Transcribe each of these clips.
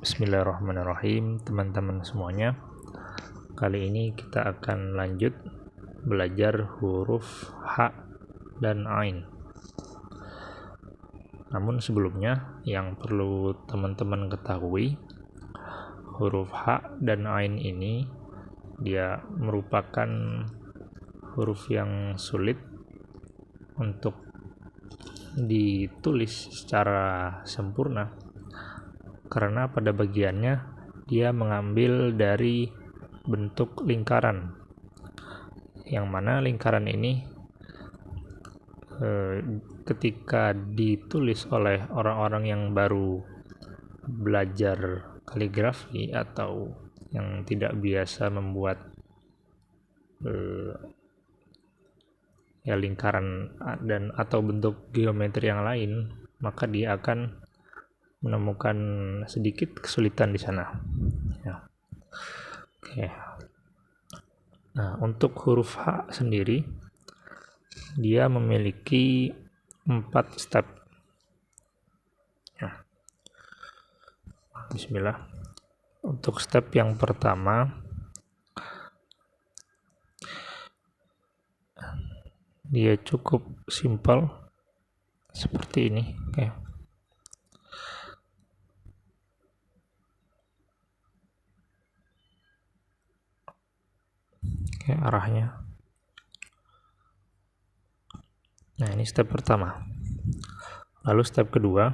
Bismillahirrahmanirrahim, teman-teman semuanya. Kali ini kita akan lanjut belajar huruf H dan Ain. Namun sebelumnya, yang perlu teman-teman ketahui, huruf H dan Ain ini dia merupakan huruf yang sulit untuk ditulis secara sempurna, karena pada bagiannya dia mengambil dari bentuk lingkaran, yang mana lingkaran ini ketika ditulis oleh orang-orang yang baru belajar kaligrafi atau yang tidak biasa membuat lingkaran dan atau bentuk geometri yang lain, maka dia akan menemukan sedikit kesulitan di sana. Ya. Oke. Nah, untuk huruf H sendiri, dia memiliki 4 step. Ya. Bismillah. Untuk step yang pertama, dia cukup simpel seperti ini. Oke. Oke, arahnya. Nah, ini step pertama. Lalu step kedua,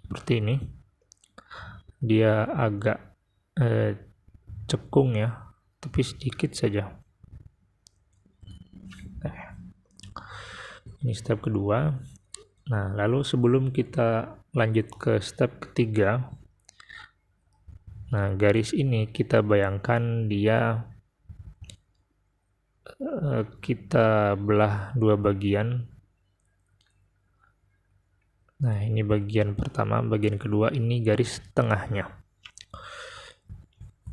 seperti ini. Dia agak cekung ya, tapi sedikit saja. Ini step kedua. Nah, lalu sebelum kita lanjut ke step ketiga, nah garis ini kita bayangkan dia kita belah dua bagian. Nah, ini bagian pertama, bagian kedua ini garis tengahnya.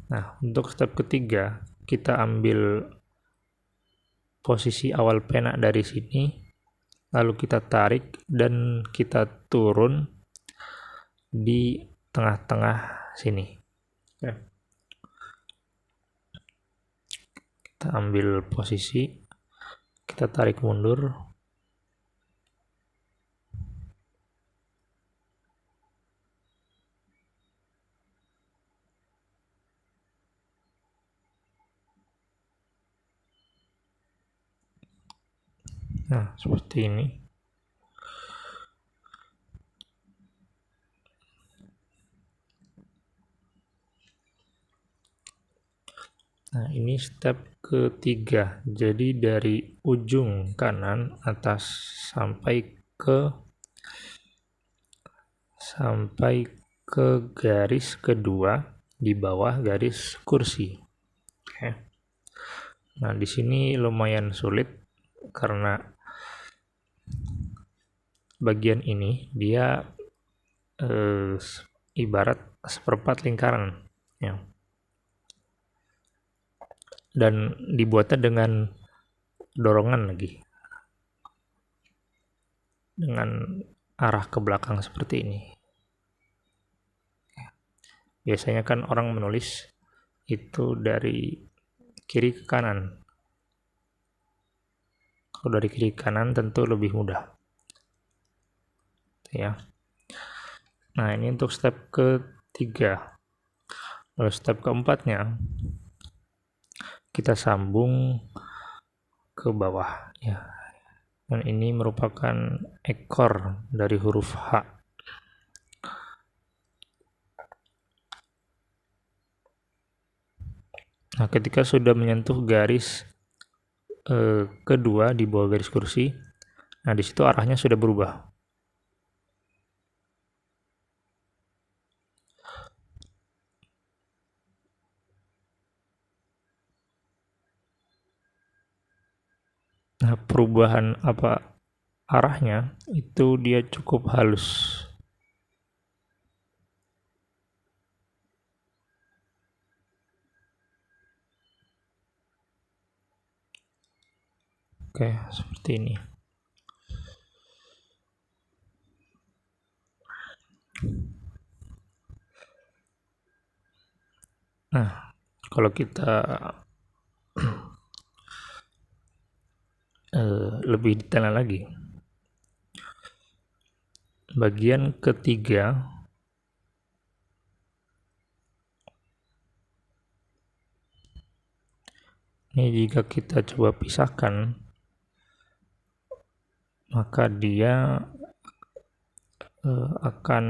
Nah, untuk step ketiga, kita ambil posisi awal pena dari sini, lalu kita tarik dan kita turun di tengah-tengah sini. Oke. Kita ambil posisi, kita tarik mundur. Nah, seperti ini. Nah, ini step ketiga. Jadi dari ujung kanan atas sampai ke garis kedua di bawah garis kursi. Oke. Nah, di sini lumayan sulit karena bagian ini dia ibarat seperempat lingkaran, ya. Dan dibuatnya dengan dorongan lagi, dengan arah ke belakang seperti ini. Biasanya kan orang menulis itu dari kiri ke kanan. Kalau dari kiri ke kanan tentu lebih mudah, ya. Nah, ini untuk step ketiga. Lalu step keempatnya kita sambung ke bawah, ya. Dan ini merupakan ekor dari huruf H. Nah, ketika sudah menyentuh garis kedua di bawah garis kursi, nah di situ arahnya sudah berubah. Nah, perubahan apa arahnya itu dia cukup halus. Oke, seperti ini. Nah, kalau kita lebih detail lagi, bagian ketiga ini jika kita coba pisahkan, maka dia akan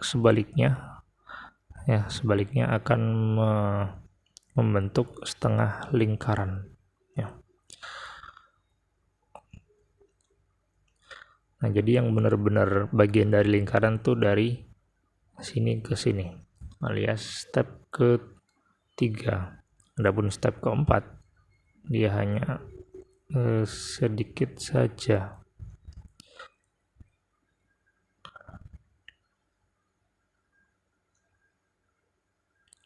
sebaliknya akan membentuk setengah lingkaran ya. Nah, jadi yang benar-benar bagian dari lingkaran tuh dari sini ke sini, alias step ketiga. Adapun step keempat, dia hanya sedikit saja.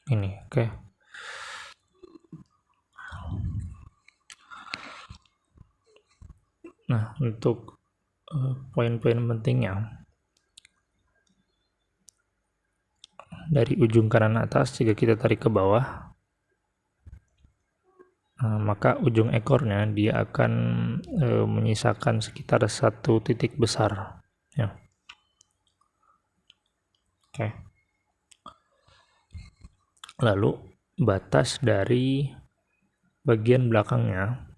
Ini, oke. Nah, untuk poin-poin pentingnya, dari ujung kanan atas jika kita tarik ke bawah, maka ujung ekornya dia akan menyisakan sekitar satu titik besar ya. Oke. Lalu batas dari bagian belakangnya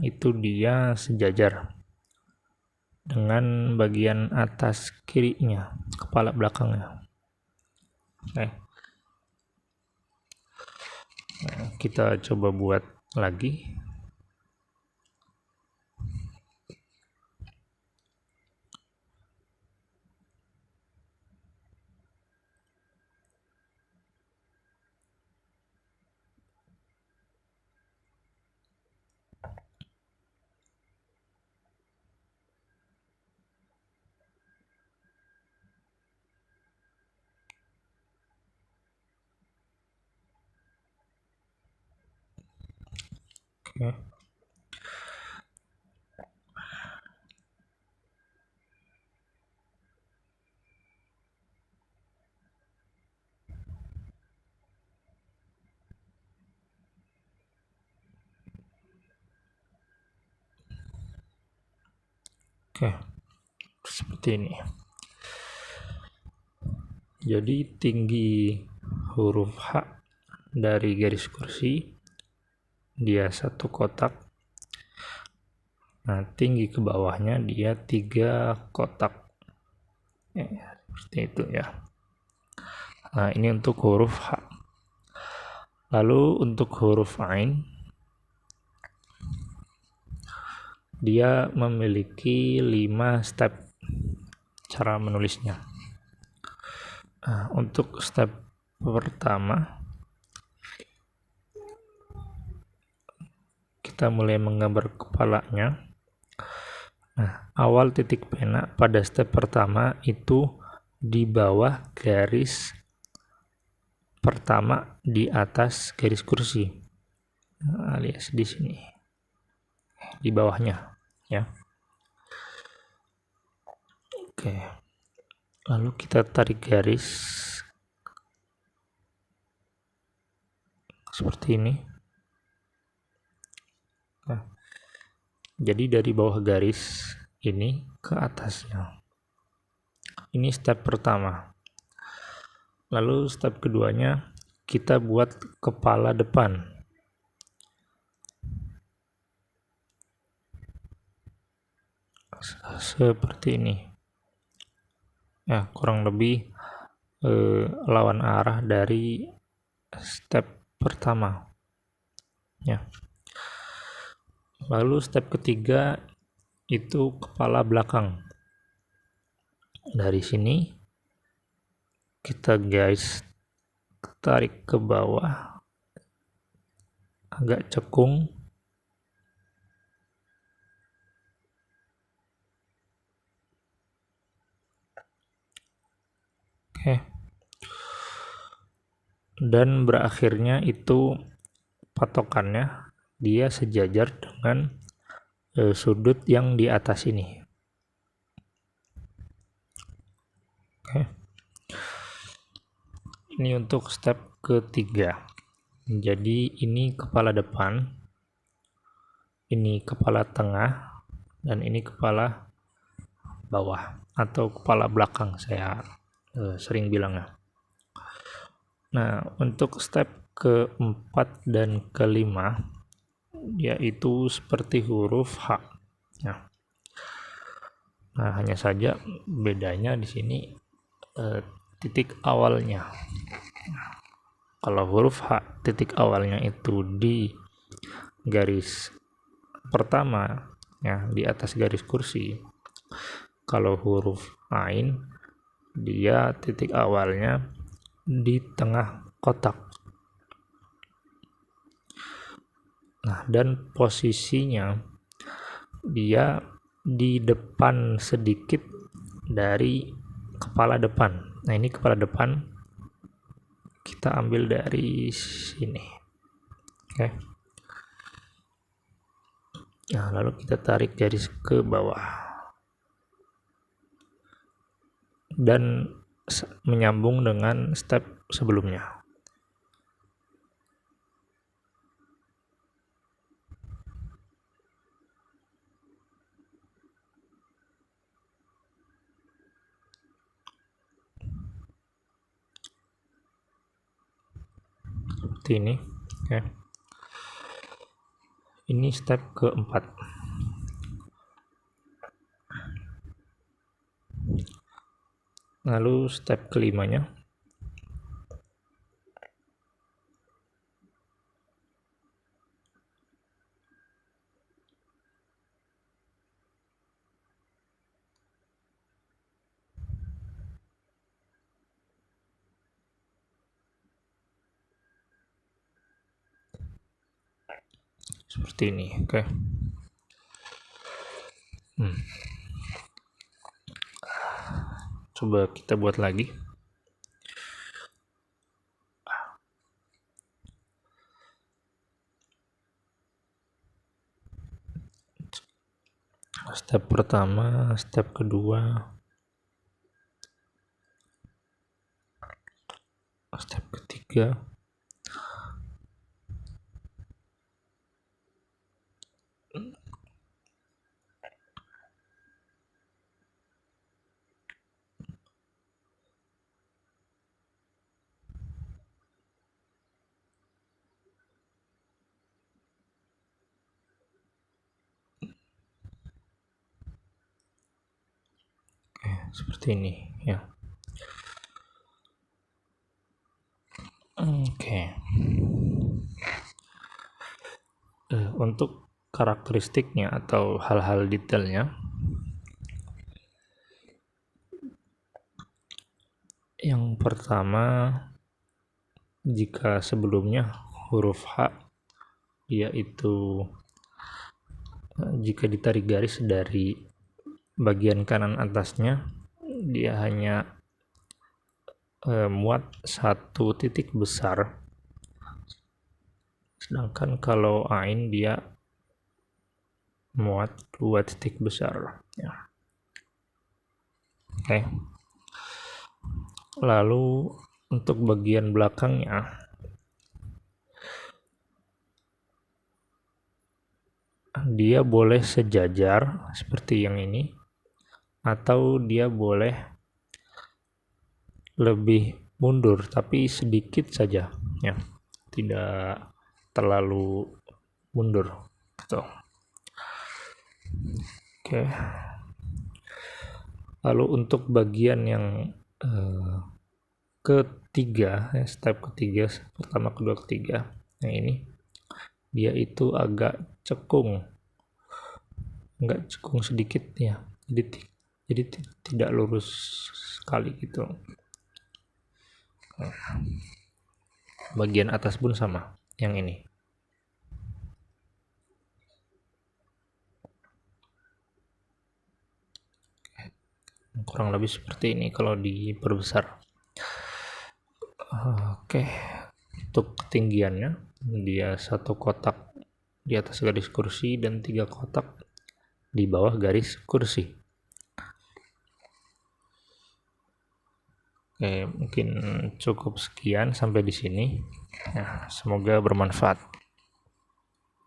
itu dia sejajar dengan bagian atas kirinya, kepala belakangnya. Oke. Nah, kita coba buat lagi. Oke. Oke, seperti ini. Jadi tinggi huruf H dari garis kursi dia satu kotak. Nah, tinggi ke bawahnya dia 3 kotak. Ya, seperti itu ya. Nah, ini untuk huruf H. Lalu untuk huruf Ain, dia memiliki 5 step cara menulisnya. Nah, untuk step pertama, kita mulai menggambar kepalanya. Nah, awal titik pena pada step pertama itu di bawah garis pertama di atas garis kursi, alias di sini, di bawahnya ya. Oke, lalu kita tarik garis seperti ini. Nah, jadi dari bawah garis ini ke atasnya. Ini step pertama. Lalu step keduanya kita buat kepala depan. Seperti ini. Ya, kurang lebih lawan arah dari step pertama. Ya. Lalu step ketiga itu kepala belakang. Dari sini kita guys tarik ke bawah agak cekung. Oke. Dan berakhirnya itu patokannya dia sejajar dengan sudut yang di atas ini. Oke. Ini untuk step ketiga. Jadi ini kepala depan, ini kepala tengah, dan ini kepala bawah atau kepala belakang saya sering bilangnya. Nah, untuk step keempat dan kelima yaitu seperti huruf H. Nah, hanya saja bedanya di sini titik awalnya. Kalau huruf H titik awalnya itu di garis pertama, ya, di atas garis kursi. Kalau huruf Ain dia titik awalnya di tengah kotak. Nah, dan posisinya dia di depan sedikit dari kepala depan. Nah, ini kepala depan kita ambil dari sini. Oke. Nah, lalu kita tarik garis ke bawah dan menyambung dengan step sebelumnya. Seperti ini. Oke. Ini step keempat. Lalu step kelimanya seperti ini. Oke. Coba kita buat lagi. Step pertama, step kedua, step ketiga, seperti ini ya. Oke. Untuk karakteristiknya atau hal-hal detailnya, yang pertama, jika sebelumnya huruf H yaitu jika ditarik garis dari bagian kanan atasnya dia hanya muat satu titik besar, sedangkan kalau Ain dia muat dua titik besar ya. Oke. Lalu untuk bagian belakangnya dia boleh sejajar seperti yang ini atau dia boleh lebih mundur tapi sedikit saja ya, tidak terlalu mundur gitu. Oke. Lalu untuk bagian yang ketiga, step ketiga, pertama, kedua, ketiga, nah ini dia itu agak cekung sedikit ya, jadi tidak lurus sekali gitu. Bagian atas pun sama yang ini. Kurang lebih seperti ini kalau diperbesar. Oke. Untuk ketinggiannya dia satu kotak di atas garis kursi dan 3 kotak di bawah garis kursi. Oke, mungkin cukup sekian sampai di sini. Nah, semoga bermanfaat.